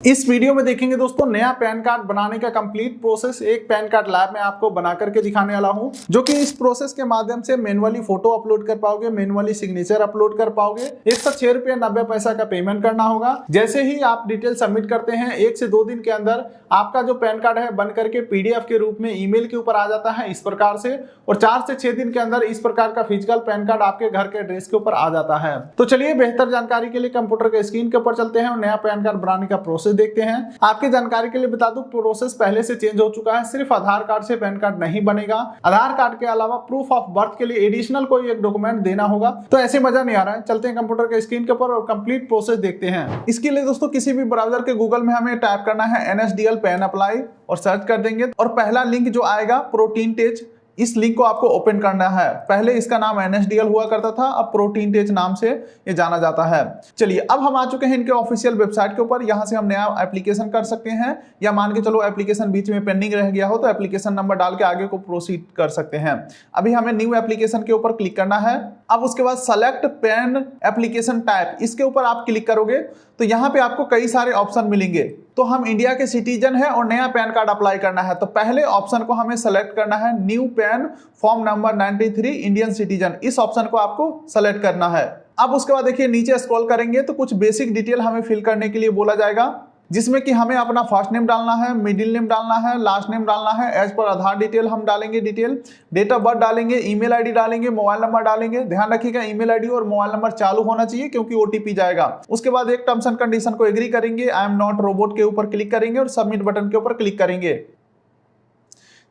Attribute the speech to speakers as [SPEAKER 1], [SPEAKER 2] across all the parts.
[SPEAKER 1] इस वीडियो में देखेंगे दोस्तों नया पैन कार्ड बनाने का कंप्लीट प्रोसेस एक पैन कार्ड लैब में आपको बना करके दिखाने वाला हूं, जो कि इस प्रोसेस के माध्यम से मैनुअली फोटो अपलोड कर पाओगे, मैनुअली सिग्नेचर अपलोड कर पाओगे। 106 रुपये 90 पैसा का पेमेंट करना होगा। जैसे ही आप डिटेल सबमिट करते हैं 1 से 2 दिन के अंदर आपका जो पैन कार्ड है बन करके PDF के रूप में ईमेल के ऊपर आ जाता है इस प्रकार से, और 4 से 6 दिन के अंदर इस प्रकार का फिजिकल पैन कार्ड आपके घर के एड्रेस के ऊपर आ जाता है। तो चलिए बेहतर जानकारी के लिए कंप्यूटर के स्क्रीन के ऊपर चलते हैं और नया पैन कार्ड बनाने का प्रोसेस देखते हैं। आपकी जानकारी के लिए बता दूं, प्रोसेस पहले से चेंज हो चुका है। सिर्फ आधार कार्ड से पैन कार्ड नहीं बनेगा, आधार कार्ड के अलावा प्रूफ ऑफ बर्थ के लिए एडिशनल कोई एक डॉक्यूमेंट देना होगा। तो ऐसे मजा नहीं आ रहा है, चलते हैं कंप्यूटर के स्क्रीन के ऊपर और कंप्लीट प्रोसेस देखते हैं। इसके लिए दोस्तों किसी भी ब्राउजर के गूगल में हमें टाइप करना है NSDL पैन अप्लाई और सर्च कर देंगे, और पहला लिंक जो आएगा प्रोटीन टेज, इस लिंक को आपको ओपन करना है। पहले इसका नाम NSDL हुआ करता था, अब प्रोटीन टेज नाम से ये जाना जाता है। चलिए अब हम आ चुके हैं इनके ऑफिशियल वेबसाइट के ऊपर। यहाँ से हम नया एप्लीकेशन कर सकते हैं, या मान के चलो एप्लीकेशन बीच में पेंडिंग रह गया हो तो एप्लीकेशन नंबर डाल के आगे को प्रोसीड कर सकते हैं। अभी हमें न्यू एप्लीकेशन के ऊपर क्लिक करना है। अब उसके बाद सेलेक्ट पैन एप्लीकेशन टाइप, इसके ऊपर आप क्लिक करोगे तो यहाँ पे आपको कई सारे ऑप्शन मिलेंगे। तो हम इंडिया के सिटीजन है और नया पैन कार्ड अप्लाई करना है, तो पहले ऑप्शन को हमें सेलेक्ट करना है, new pan form number 93 Indian citizen. इस ऑप्शन को आपको सेलेक्ट करना है। अब उसके बाद देखिए नीचे स्क्रॉल करेंगे तो कुछ बेसिक डिटेल हमें फिल करने के लिए बोला जाएगा, जिसमें कि हमें अपना फर्स्ट नेम डालना है, मिडिल नेम डालना है, लास्ट नेम डालना है, एज पर आधार डिटेल हम डालेंगे डिटेल, डेट ऑफ बर्थ डालेंगे, ईमेल आईडी डालेंगे, मोबाइल नंबर डालेंगे। ध्यान रखिएगा ईमेल आईडी और मोबाइल नंबर चालू होना चाहिए क्योंकि OTP जाएगा। उसके बाद एक टर्म्स एंड कंडीशन को एग्री करेंगे, आई एम नॉट रोबोट के ऊपर क्लिक करेंगे और सबमिट बटन के ऊपर क्लिक करेंगे।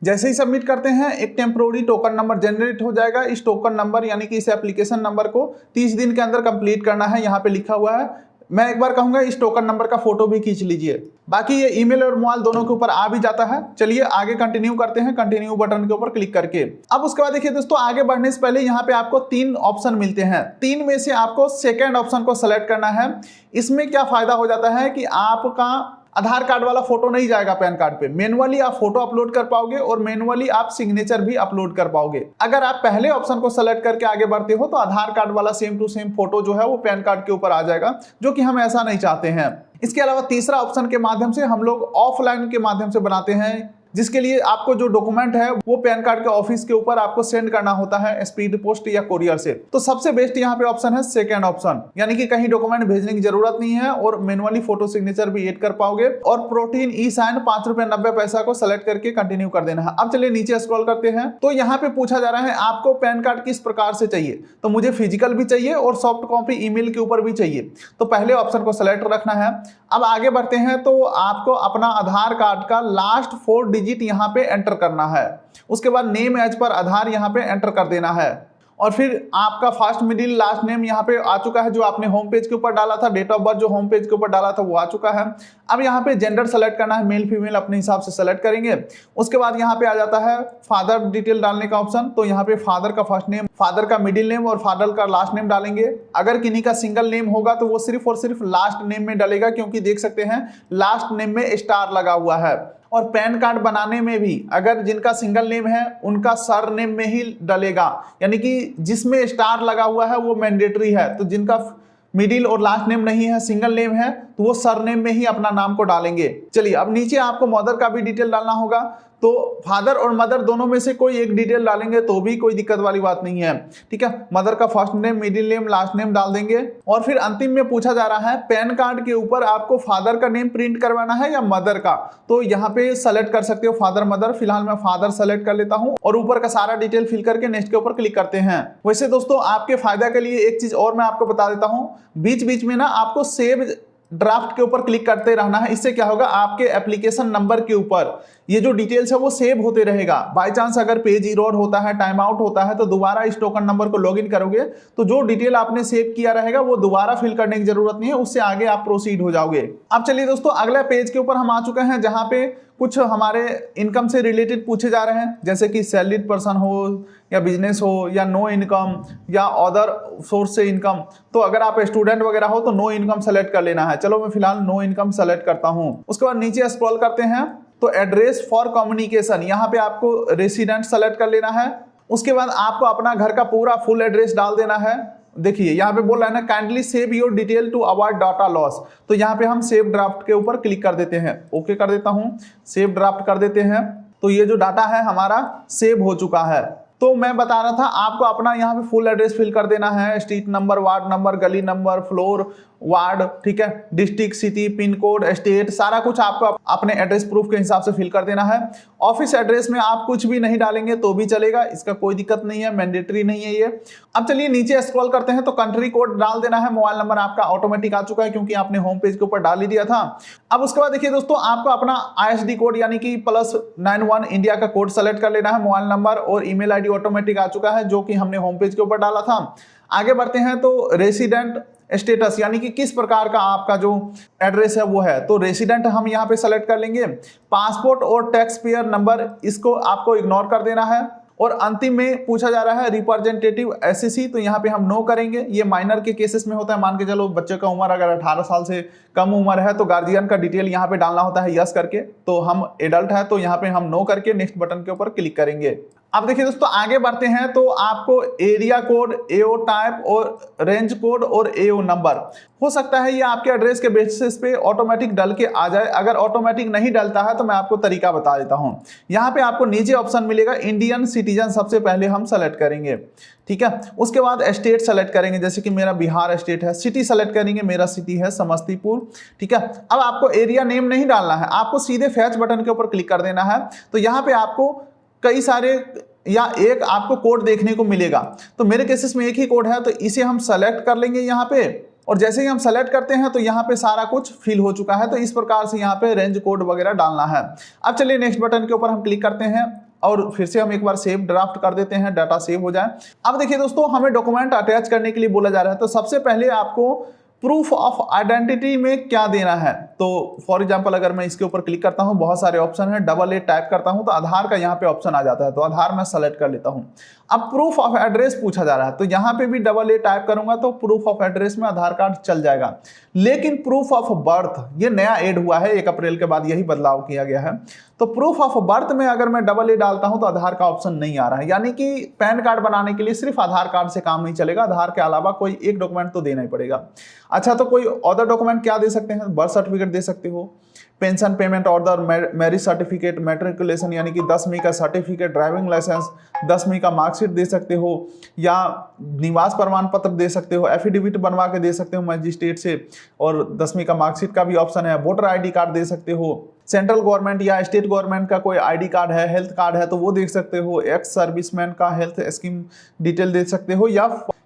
[SPEAKER 1] जैसे ही सबमिट करते हैं एक टेम्पोररी टोकन नंबर जनरेट हो जाएगा। इस टोकन नंबर यानी कि इस एप्लीकेशन नंबर को 30 दिन के अंदर कंप्लीट करना है, यहाँ पे लिखा हुआ है। मैं एक बार कहूंगा इस टोकन नंबर का फोटो भी खींच लीजिए। बाकी ये ईमेल और मोबाइल दोनों के ऊपर आ भी जाता है। चलिए आगे कंटिन्यू करते हैं, कंटिन्यू बटन के ऊपर क्लिक करके। अब उसके बाद देखिए दोस्तों, आगे बढ़ने से पहले यहाँ पे आपको 3 ऑप्शन मिलते हैं। 3 में से आपको सेकेंड ऑप्शन को सेलेक्ट करना है। इसमें क्या फायदा हो जाता है कि आपका आधार कार्ड वाला फोटो नहीं जाएगा पैन कार्ड पे, मैनुअली आप फोटो अपलोड कर पाओगे और मैनुअली आप सिग्नेचर भी अपलोड कर पाओगे। अगर आप पहले ऑप्शन को सेलेक्ट करके आगे बढ़ते हो तो आधार कार्ड वाला सेम टू सेम फोटो जो है वो पैन कार्ड के ऊपर आ जाएगा, जो कि हम ऐसा नहीं चाहते हैं। इसके अलावा तीसरा ऑप्शन के माध्यम से हम लोग ऑफलाइन के माध्यम से बनाते हैं, जिसके लिए आपको जो डॉक्यूमेंट है वो पैन कार्ड के ऑफिस के ऊपर आपको सेंड करना होता है स्पीड पोस्ट या कोरियर से। तो सबसे बेस्ट यहाँ पे ऑप्शन है सेकंड ऑप्शन, यानी कि कहीं डॉक्यूमेंट भेजने की जरूरत नहीं है और मैनुअली फोटो सिग्नेचर भी ऐड कर पाओगे। और प्रोटीन ई साइन 5 रुपए 90 पैसा को सेलेक्ट करके कंटिन्यू कर देना है। अब चलिए नीचे स्क्रॉल करते हैं तो यहाँ पे पूछा जा रहा है आपको पैन कार्ड किस प्रकार से चाहिए। तो मुझे फिजिकल भी चाहिए और सॉफ्ट कॉपी ईमेल के ऊपर भी चाहिए, तो पहले ऑप्शन को सेलेक्ट रखना है। अब आगे बढ़ते हैं तो आपको अपना आधार कार्ड का लास्ट 4 डिजिट यहाँ पे एंटर करना है। उसके बाद नेम एज पर आधार यहाँ पे एंटर कर देना है, और फिर आपका फर्स्ट मिडिल लास्ट नेम यहाँ पे आ चुका है जो आपने होम पेज के ऊपर डाला था, डेट ऑफ बर्थ जो होम पेज के ऊपर डाला था वो आ चुका है। अब यहाँ पे जेंडर सेलेक्ट करना है, मेल फीमेल अपने हिसाब से सेलेक्ट करेंगे। उसके बाद यहाँ पे आ जाता है फादर डिटेल डालने का ऑप्शन, तो यहाँ पे फादर का फर्स्ट नेम, फादर का मिडिल नेम और फादर का लास्ट नेम डालेंगे। अगर किन्हीं का सिंगल नेम होगा तो वो सिर्फ और सिर्फ लास्ट नेम में डालेगा, क्योंकि देख सकते हैं लास्ट नेम में स्टार लगा हुआ है। और पैन कार्ड बनाने में भी अगर जिनका सिंगल नेम है उनका सर नेम में ही डलेगा, यानी कि जिसमें स्टार लगा हुआ है वो मैंडेटरी है। तो जिनका मिडिल और लास्ट नेम नहीं है, सिंगल नेम है, तो वो सर नेम में ही अपना नाम को डालेंगे। चलिए अब नीचे आपको मदर का भी डिटेल डालना होगा, तो फादर और मदर दोनों में से कोई एक डिटेल डालेंगे तो भी कोई दिक्कत वाली बात नहीं है। ठीक है, मदर का first name, middle name, last name डाल देंगे। और फिर अंतिम में पूछा जा रहा है पैन कार्ड के ऊपर आपको फादर का नेम प्रिंट करवाना है या मदर का, तो यहाँ पे सेलेक्ट कर सकते हो फादर मदर। फिलहाल मैं फादर सेलेक्ट कर लेता हूँ और ऊपर का सारा डिटेल फिल करके नेक्स्ट के ऊपर क्लिक करते हैं। वैसे दोस्तों आपके फायदा के लिए एक चीज और मैं आपको बता देता हूँ, बीच बीच में ना आपको सेव ड्राफ्ट के ऊपर क्लिक करते रहना है। इससे क्या होगा, आपके एप्लीकेशन नंबर के ऊपर ये जो डिटेल्स है वो सेव होते रहेगा। बाय चांस अगर पेज इरर होता है, टाइम आउट होता है, तो दोबारा इस टोकन नंबर को लॉगिन करोगे तो जो डिटेल आपने सेव किया रहेगा वो दोबारा फिल करने की जरूरत नहीं है, उससे आगे आप प्रोसीड हो जाओगे। अब चलिए दोस्तों अगले पेज के ऊपर हम आ चुके हैं, जहां पे कुछ हमारे इनकम से रिलेटेड पूछे जा रहे हैं, जैसे कि सैलरीड पर्सन हो या बिजनेस हो या नो इनकम या अदर सोर्स से इनकम। तो अगर आप स्टूडेंट वगैरह हो तो नो इनकम सेलेक्ट कर लेना है। चलो मैं फिलहाल नो इनकम सेलेक्ट करता हूं। उसके बाद नीचे स्क्रॉल करते हैं तो एड्रेस फॉर कम्युनिकेशन, यहाँ पे आपको रेसिडेंट सेलेक्ट कर लेना है। उसके बाद आपको अपना घर का पूरा फुल एड्रेस डाल देना है, देखिए यहाँ पे बोल रहा है ना, kindly save your detail to avoid data loss. तो यहाँ पे हम सेव ड्राफ्ट के ऊपर क्लिक कर देते हैं, ओके कर देता हूँ, सेव ड्राफ्ट कर देते हैं। तो ये जो डाटा है हमारा सेव हो चुका है। तो मैं बता रहा था आपको अपना यहाँ पे फुल एड्रेस फिल कर देना है, स्ट्रीट नंबर, वार्ड नंबर, गली नंबर, फ्लोर, वार्ड, ठीक है, district, city, pin code, state, सारा कुछ आपको अपने एड्रेस प्रूफ के हिसाब से फिल कर देना है। ऑफिस एड्रेस में आप कुछ भी नहीं डालेंगे तो भी चलेगा, इसका कोई दिक्कत नहीं है, मैंडेटरी नहीं है ये। अब चलिए नीचे स्क्रॉल करते हैं तो कंट्री कोड डाल देना है। मोबाइल नंबर आपका ऑटोमेटिक आ चुका है क्योंकि आपने होम पेज के ऊपर डाल ही दिया था। अब उसके बाद देखिए दोस्तों, आपको अपना ISD कोड यानी कि +91 इंडिया का कोड सेलेक्ट कर लेना है। मोबाइल नंबर और ईमेल आईडी ऑटोमेटिक आ चुका है जो कि हमने होम पेज के ऊपर डाला था। आगे बढ़ते हैं तो रेसिडेंट स्टेटस यानी कि किस प्रकार का आपका जो एड्रेस है वो है, तो रेसिडेंट हम यहाँ पे सेलेक्ट कर लेंगे। पासपोर्ट और टैक्स पेयर नंबर, इसको आपको इग्नोर कर देना है। और अंतिम में पूछा जा रहा है रिप्रेजेंटेटिव SCC, तो यहाँ पे हम नो करेंगे। ये माइनर के केसेस में होता है, मान के चलो बच्चे का उम्र अगर 18 साल से कम उम्र है तो गार्जियन का डिटेल यहाँ पे डालना होता है यस करके, तो हम एडल्ट है तो यहाँ पे हम नो करके नेक्स्ट बटन के ऊपर क्लिक करेंगे। अब देखिए दोस्तों आगे बढ़ते हैं तो आपको एरिया कोड, AO टाइप और रेंज कोड और AO नंबर, हो सकता है ये आपके एड्रेस के बेसिस पे ऑटोमेटिक डल के आ जाए। अगर ऑटोमेटिक नहीं डलता है तो मैं आपको तरीका बता देता हूं। यहाँ पे आपको नीचे ऑप्शन मिलेगा इंडियन सिटीजन, सबसे पहले हम सेलेक्ट करेंगे, ठीक है। उसके बाद स्टेट सेलेक्ट करेंगे, जैसे कि मेरा बिहार स्टेट है। सिटी सेलेक्ट करेंगे, मेरा सिटी है समस्तीपुर, ठीक है। अब आपको एरिया नेम नहीं डालना है, आपको सीधे फैच बटन के ऊपर क्लिक कर देना है। तो यहाँ पे आपको कई सारे या एक आपको कोड देखने को मिलेगा, तो मेरे केसेस में एक ही कोड है तो इसे हम सेलेक्ट कर लेंगे यहाँ पे। और जैसे ही हम सेलेक्ट करते हैं तो यहाँ पे सारा कुछ फिल हो चुका है। तो इस प्रकार से यहाँ पे रेंज कोड वगैरह डालना है। अब चलिए नेक्स्ट बटन के ऊपर हम क्लिक करते हैं और फिर से हम एक बार सेव ड्राफ्ट कर देते हैं, डाटा सेव हो जाए। अब देखिए दोस्तों, हमें डॉक्यूमेंट अटैच करने के लिए बोला जा रहा है। तो सबसे पहले आपको प्रूफ ऑफ आइडेंटिटी में क्या देना है, तो फॉर एग्जांपल अगर मैं इसके ऊपर क्लिक करता हूं, बहुत सारे ऑप्शन है, AA टाइप करता हूं तो आधार का यहाँ पे ऑप्शन आ जाता है, तो आधार मैं सेलेक्ट कर लेता हूं। अब प्रूफ ऑफ एड्रेस पूछा जा रहा है, तो यहाँ पे भी AA टाइप करूंगा तो प्रूफ ऑफ एड्रेस में आधार कार्ड चल जाएगा। लेकिन प्रूफ ऑफ बर्थ ये नया ऐड हुआ है, 1 अप्रैल के बाद यही बदलाव किया गया है। तो प्रूफ ऑफ बर्थ में अगर मैं AA डालता हूं तो आधार का ऑप्शन नहीं आ रहा है, यानी कि पैन कार्ड बनाने के लिए सिर्फ आधार कार्ड से काम नहीं चलेगा, आधार के अलावा कोई एक डॉक्यूमेंट तो देना ही पड़ेगा। अच्छा, तो कोई अदर डॉक्यूमेंट क्या दे सकते हैं? बर्थ सर्टिफिकेट दे सकते हो, pension payment order, marriage certificate, matriculation यानी कि 10वीं का सर्टिफिकेट, ड्राइविंग लाइसेंस, 10वीं का मार्कशीट दे सकते हो, या निवास प्रमाण पत्र दे सकते हो, एफिडेविट बनवा के दे सकते हो मजिस्ट्रेट से, और 10वीं का मार्कशीट का भी ऑप्शन है। वोटर ID कार्ड दे सकते हो, सेंट्रल गवर्नमेंट या स्टेट गवर्नमेंट का कोई ID कार्ड है, हेल्थ कार्ड है तो वो देख सकते हो, एक्स सर्विसमैन का हेल्थ स्कीम डिटेल दे सकते हो,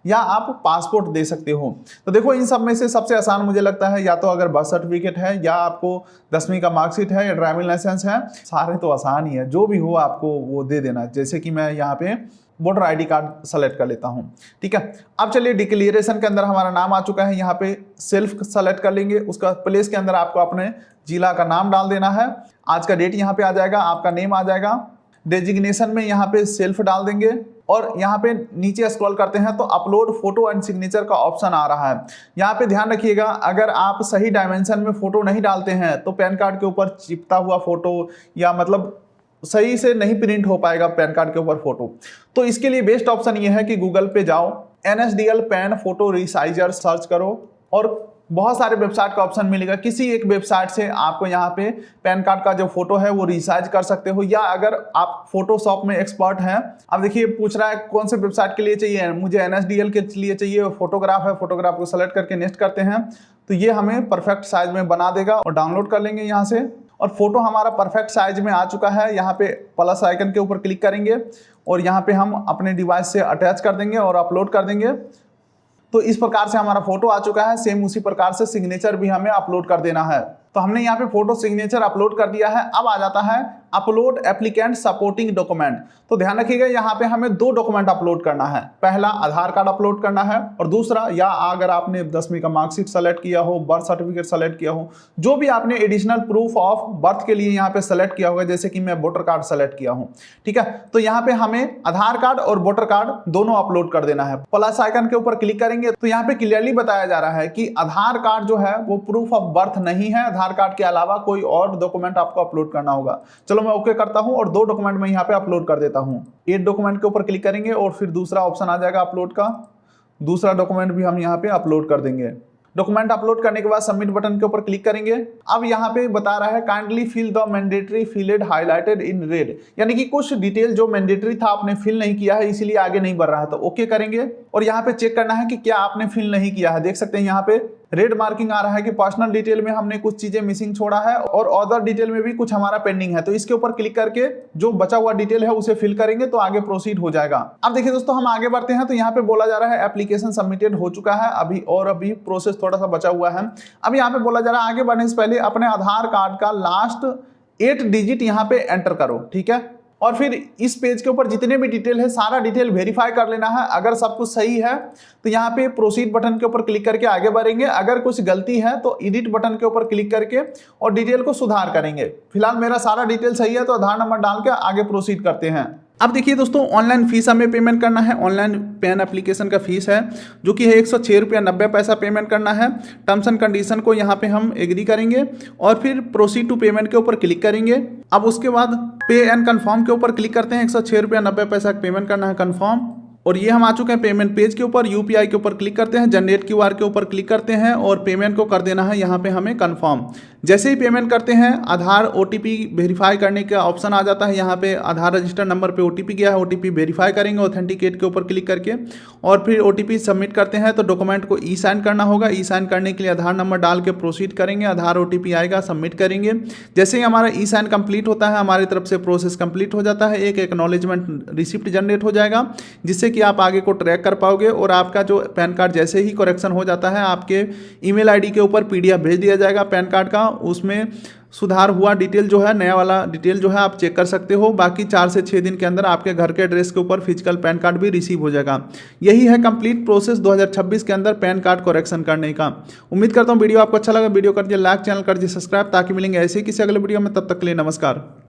[SPEAKER 1] या आप पासपोर्ट दे सकते हो। तो देखो इन सब में से सबसे आसान मुझे लगता है या तो अगर बर्थ सर्टिफिकेट है, या आपको 10वीं का मार्कशीट है, या ड्राइविंग लाइसेंस है, सारे तो आसान ही है, जो भी हो आपको वो दे देना। जैसे कि मैं यहाँ पे वोटर ID कार्ड सेलेक्ट कर लेता हूँ, ठीक है। अब चलिए डिक्लेरेशन के अंदर हमारा नाम आ चुका है, यहाँ पे सेल्फ सेलेक्ट कर लेंगे। उसका प्लेस के अंदर आपको अपने जिला का नाम डाल देना है, आज का डेट यहाँ पे आ जाएगा, आपका नेम आ जाएगा। डेजिग्नेशन में यहाँ पे सेल्फ डाल देंगे, और यहाँ पे नीचे स्क्रॉल करते हैं तो अपलोड फोटो एंड सिग्नेचर का ऑप्शन आ रहा है। यहाँ पे ध्यान रखिएगा, अगर आप सही डायमेंशन में फोटो नहीं डालते हैं तो पैन कार्ड के ऊपर चिपता हुआ फोटो या मतलब सही से नहीं प्रिंट हो पाएगा पैन कार्ड के ऊपर फोटो। तो इसके लिए बेस्ट ऑप्शन ये है कि गूगल पे जाओ, NSDL pan photo resizer search करो, और बहुत सारे वेबसाइट का ऑप्शन मिलेगा। किसी एक वेबसाइट से आपको यहाँ पे पैन कार्ड का जो फोटो है वो रिसाइज कर सकते हो, या अगर आप फोटोशॉप में एक्सपर्ट हैं। अब देखिए पूछ रहा है कौन से वेबसाइट के लिए चाहिए, मुझे NSDL के लिए चाहिए, फोटोग्राफ है, फोटोग्राफ को सेलेक्ट करके नेक्स्ट करते हैं तो ये हमें परफेक्ट साइज में बना देगा, और डाउनलोड कर लेंगे यहाँ से। और फोटो हमारा परफेक्ट साइज में आ चुका है। यहाँ पे प्लस आइकन के ऊपर क्लिक करेंगे और यहाँ पे हम अपने डिवाइस से अटैच कर देंगे और अपलोड कर देंगे। तो इस प्रकार से हमारा फोटो आ चुका है। सेम उसी प्रकार से सिग्नेचर भी हमें अपलोड कर देना है। तो हमने यहाँ पे फोटो सिग्नेचर अपलोड कर दिया है। अब आ जाता है अपलोड एप्लीकेंट सपोर्टिंग डॉक्यूमेंट। तो ध्यान रखिएगा यहाँ पे हमें 2 डॉक्यूमेंट अपलोड करना है। पहला आधार कार्ड अपलोड करना है, और दूसरा या अगर आपने 10वीं का मार्कशीट सेलेक्ट किया हो, बर्थ सर्टिफिकेट सेलेक्ट किया हो, जो भी आपने एडिशनल प्रूफ ऑफ बर्थ के लिए यहाँ पे सेलेक्ट किया होगा, जैसे कि मैं वोटर कार्ड सेलेक्ट किया हूँ, ठीक है। तो यहाँ पे हमें आधार कार्ड और वोटर कार्ड दोनों अपलोड कर देना है। प्लस आइकन के ऊपर क्लिक करेंगे तो यहाँ पे क्लियरली बताया जा रहा है कि आधार कार्ड जो है वो प्रूफ ऑफ बर्थ नहीं है, आधार कार्ड के अलावा कोई और डॉक्यूमेंट आपको अपलोड करना होगा। चलो मैं ओके करता हूं और 2 डॉक्यूमेंट मैं यहाँ पे अपलोड कर देता हूं। 8 डॉक्यूमेंट के ऊपर क्लिक करेंगे और फिर दूसरा ऑप्शन आ जाएगा अपलोड का, दूसरा डॉक्यूमेंट भी हम यहाँ पे अपलोड कर देंगे। डॉक्यूमेंट अपलोड करने के बाद सबमिट बटन के ऊपर क्लिक करेंगे। अब यहाँ पे बता रहा है kindly fill the mandatory field highlighted in red, यानी कि कुछ डिटेल जो मैंडेटरी था आपने फिल नहीं किया है इसीलिए आगे नहीं बढ़ रहा है, तो ओके करेंगे। और यहाँ पे चेक करना है कि क्या आपने फिल नहीं किया है। देख सकते हैं यहाँ पे रेड मार्किंग आ रहा है कि पर्सनल डिटेल में हमने कुछ चीजें मिसिंग छोड़ा है और अदर डिटेल में भी कुछ हमारा पेंडिंग है, तो इसके ऊपर क्लिक करके जो बचा हुआ डिटेल है उसे फिल करेंगे तो आगे प्रोसीड हो जाएगा। अब देखिए दोस्तों हम आगे बढ़ते हैं, तो यहाँ पे बोला जा रहा है एप्लीकेशन सबमिटेड हो चुका है अभी प्रोसेस थोड़ा सा बचा हुआ है। अब यहाँ पे बोला जा रहा है आगे बढ़ने से पहले अपने आधार कार्ड का लास्ट 8 डिजिट यहाँ पे एंटर करो, ठीक है। और फिर इस पेज के ऊपर जितने भी डिटेल है सारा डिटेल वेरीफाई कर लेना है। अगर सब कुछ सही है तो यहाँ पे प्रोसीड बटन के ऊपर क्लिक करके आगे बढ़ेंगे। अगर कुछ गलती है तो एडिट बटन के ऊपर क्लिक करके और डिटेल को सुधार करेंगे। फिलहाल मेरा सारा डिटेल सही है तो आधार नंबर डाल के आगे प्रोसीड करते हैं। अब देखिए दोस्तों ऑनलाइन फीस हमें पेमेंट करना है। ऑनलाइन पैन एप्लीकेशन का फीस है जो कि है 106 रुपया 90 पैसा पेमेंट करना है। टर्म्स एंड कंडीशन को यहाँ पे हम एग्री करेंगे और फिर प्रोसीड टू पेमेंट के ऊपर क्लिक करेंगे। अब उसके बाद पे एंड कन्फर्म के ऊपर क्लिक करते हैं। 106 रुपया 90 पैसा पेमेंट करना है कन्फर्म। और ये हम आ चुके हैं पेमेंट पेज के ऊपर। यूपीआई के ऊपर क्लिक करते हैं, जनरेट क्यूआर के ऊपर क्लिक करते हैं और पेमेंट को कर देना है यहाँ पे हमें कंफर्म। जैसे ही पेमेंट करते हैं आधार ओटीपी वेरीफाई करने का ऑप्शन आ जाता है। यहाँ पे आधार रजिस्टर नंबर पे ओटीपी गया है, ओटीपी वेरीफाई करेंगे ऑथेंटिकेट के ऊपर क्लिक करके और फिर ओटीपी सबमिट करते हैं। तो डॉक्यूमेंट को ई साइन करना होगा। ई साइन करने के लिए आधार नंबर डाल के प्रोसीड करेंगे। आधार ओटीपी आएगा, सबमिट करेंगे। जैसे ही हमारा ई साइन कंप्लीट होता है हमारी तरफ से प्रोसेस कंप्लीट हो जाता है। एक एक्नॉलेजमेंट रिसिप्ट जनरेट हो जाएगा जिससे कि आप आगे को ट्रैक कर पाओगे और आपका जो पैन कार्ड जैसे ही करेक्शन हो जाता है आपके ईमेल आईडी के ऊपर पीडीएफ भेज दिया जाएगा पैन कार्ड का। उसमें सुधार हुआ डिटेल जो है, नया वाला डिटेल जो है आप चेक कर सकते हो। बाकी 4 से 6 दिन के अंदर आपके घर के एड्रेस के ऊपर फिजिकल पैन कार्ड भी रिसीव हो जाएगा। यही है कंप्लीट प्रोसेस 2026 के अंदर पैन कार्ड करेक्शन करने का। उम्मीद करता हूँ वीडियो आपको अच्छा लगा। वीडियो कर दिया लाइक, चैनल कर दिया सब्सक्राइब ताकि मिलेंगे ऐसे किसी अगले वीडियो में। तब तक के लिए नमस्कार।